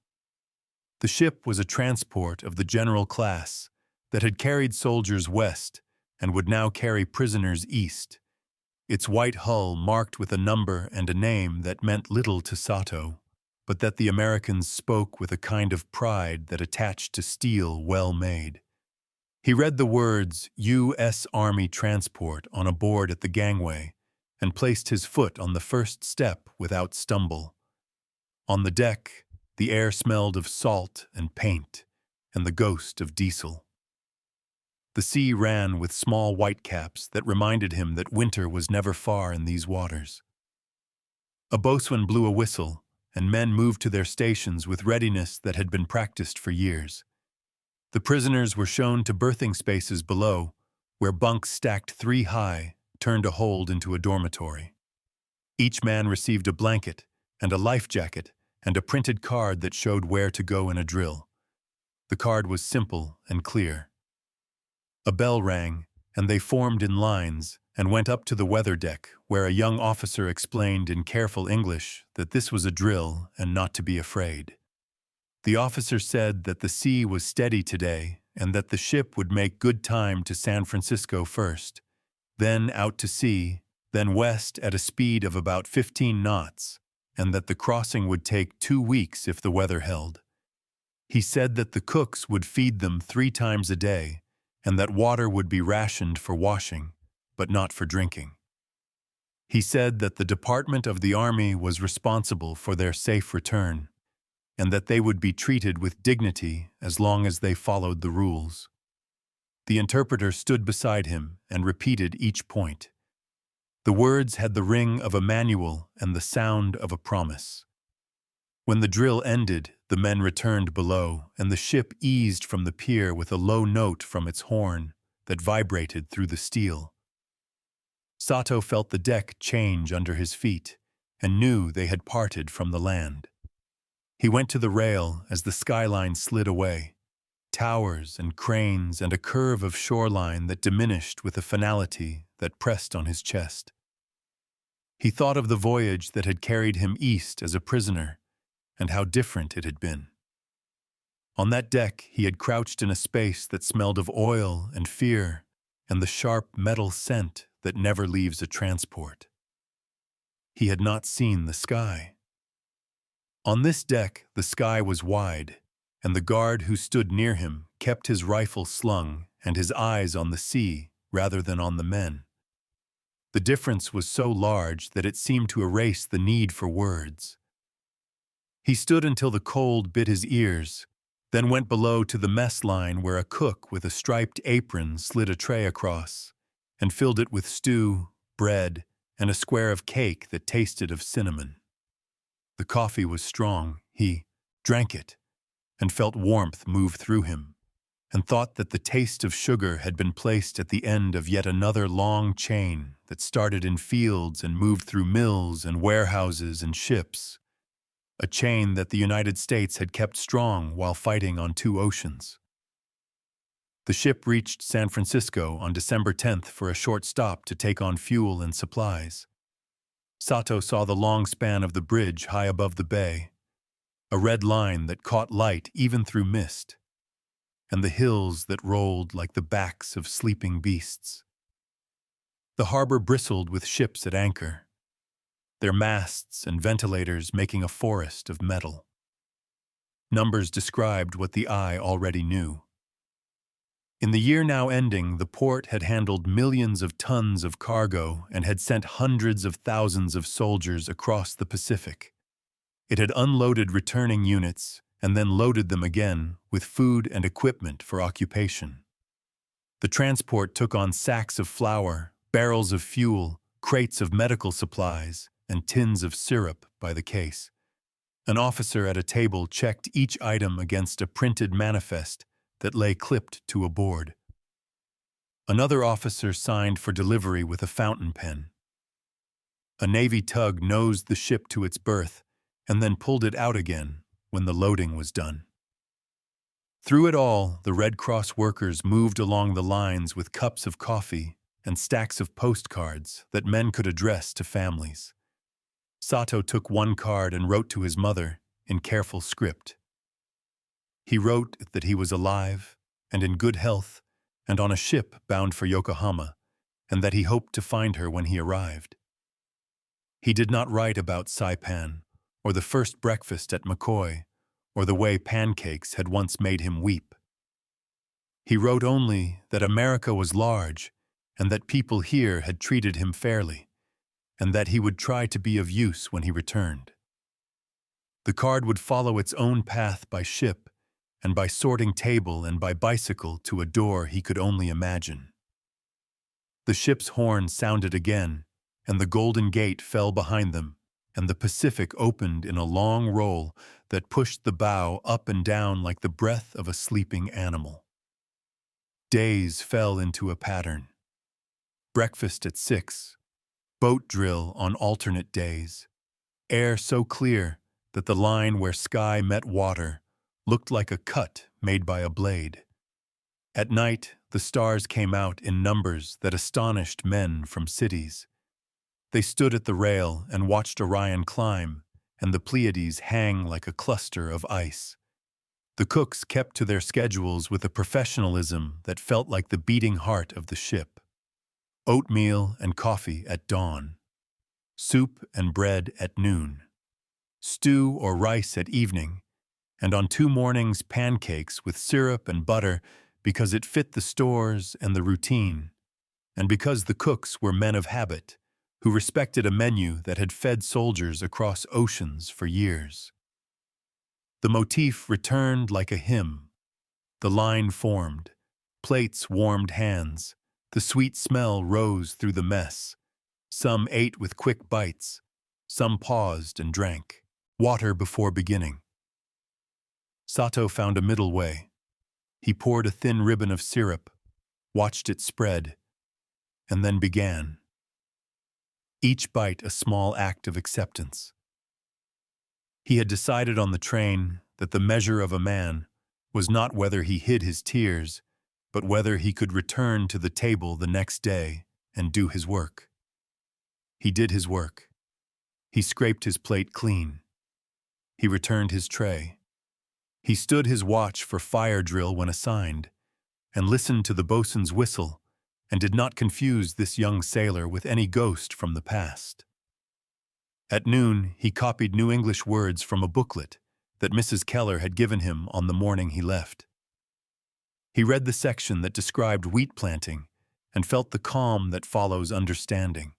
The ship was a transport of the general class that had carried soldiers west and would now carry prisoners east, its white hull marked with a number and a name that meant little to Sato, but that the Americans spoke with a kind of pride that attached to steel well made. He read the words U.S. Army Transport on a board at the gangway and placed his foot on the first step without stumble. On the deck, the air smelled of salt and paint and the ghost of diesel. The sea ran with small whitecaps that reminded him that winter was never far in these waters. A boatswain blew a whistle, and men moved to their stations with readiness that had been practiced for years. The prisoners were shown to berthing spaces below, where bunks stacked 3 high turned a hold into a dormitory. Each man received a blanket and a life jacket and a printed card that showed where to go in a drill. The card was simple and clear. A bell rang, and they formed in lines and went up to the weather deck, where a young officer explained in careful English that this was a drill and not to be afraid. The officer said that the sea was steady today and that the ship would make good time to San Francisco first, then out to sea, then west at a speed of about 15 knots, and that the crossing would take 2 weeks if the weather held. He said that the cooks would feed them 3 times a day, and that water would be rationed for washing, but not for drinking. He said that the Department of the Army was responsible for their safe return, and that they would be treated with dignity as long as they followed the rules. The interpreter stood beside him and repeated each point. The words had the ring of a manual and the sound of a promise. When the drill ended, the men returned below, and the ship eased from the pier with a low note from its horn that vibrated through the steel. Sato felt the deck change under his feet and knew they had parted from the land. He went to the rail as the skyline slid away, towers and cranes and a curve of shoreline that diminished with a finality that pressed on his chest. He thought of the voyage that had carried him east as a prisoner and how different it had been. On that deck, he had crouched in a space that smelled of oil and fear and the sharp metal scent that never leaves a transport. He had not seen the sky. On this deck, the sky was wide, and the guard who stood near him kept his rifle slung and his eyes on the sea rather than on the men. The difference was so large that it seemed to erase the need for words. He stood until the cold bit his ears, then went below to the mess line where a cook with a striped apron slid a tray across and filled it with stew, bread, and a square of cake that tasted of cinnamon. The coffee was strong. He drank it and felt warmth move through him, and thought that the taste of sugar had been placed at the end of yet another long chain that started in fields and moved through mills and warehouses and ships, a chain that the United States had kept strong while fighting on two oceans. The ship reached San Francisco on December 10th for a short stop to take on fuel and supplies. Sato saw the long span of the bridge high above the bay, a red line that caught light even through mist, and the hills that rolled like the backs of sleeping beasts. The harbor bristled with ships at anchor, their masts and ventilators making a forest of metal. Numbers described what the eye already knew. In the year now ending, the port had handled millions of tons of cargo and had sent hundreds of thousands of soldiers across the Pacific. It had unloaded returning units and then loaded them again with food and equipment for occupation. The transport took on sacks of flour, barrels of fuel, crates of medical supplies, and tins of syrup by the case. An officer at a table checked each item against a printed manifest that lay clipped to a board. Another officer signed for delivery with a fountain pen. A Navy tug nosed the ship to its berth and then pulled it out again when the loading was done. Through it all, the Red Cross workers moved along the lines with cups of coffee and stacks of postcards that men could address to families. Sato took one card and wrote to his mother in careful script. He wrote that he was alive and in good health and on a ship bound for Yokohama, and that he hoped to find her when he arrived. He did not write about Saipan, or the first breakfast at McCoy, or the way Pancakes had once made him weep. He wrote only that America was large and that people here had treated him fairly, and that he would try to be of use when he returned. The card would follow its own path by ship and by sorting table and by bicycle to a door he could only imagine. The ship's horn sounded again, and the Golden Gate fell behind them, and the Pacific opened in a long roll that pushed the bow up and down like the breath of a sleeping animal. Days fell into a pattern. Breakfast at 6, boat drill on alternate days, air so clear that the line where sky met water looked like a cut made by a blade. At night, the stars came out in numbers that astonished men from cities. They stood at the rail and watched Orion climb, and the Pleiades hang like a cluster of ice. The cooks kept to their schedules with a professionalism that felt like the beating heart of the ship. Oatmeal and coffee at dawn, soup and bread at noon, stew or rice at evening, and on 2 mornings pancakes with syrup and butter because it fit the stores and the routine, and because the cooks were men of habit who respected a menu that had fed soldiers across oceans for years. The motif returned like a hymn. The line formed, plates warmed hands, the sweet smell rose through the mess. Some ate with quick bites, some paused and drank water before beginning. Sato found a middle way. He poured a thin ribbon of syrup, watched it spread, and then began. Each bite a small act of acceptance. He had decided on the train that the measure of a man was not whether he hid his tears, but whether he could return to the table the next day and do his work. He did his work. He scraped his plate clean. He returned his tray. He stood his watch for fire drill when assigned, and listened to the bosun's whistle, and did not confuse this young sailor with any ghost from the past. At noon, he copied New English words from a booklet that Mrs. Keller had given him on the morning he left. He read the section that described wheat planting and felt the calm that follows understanding.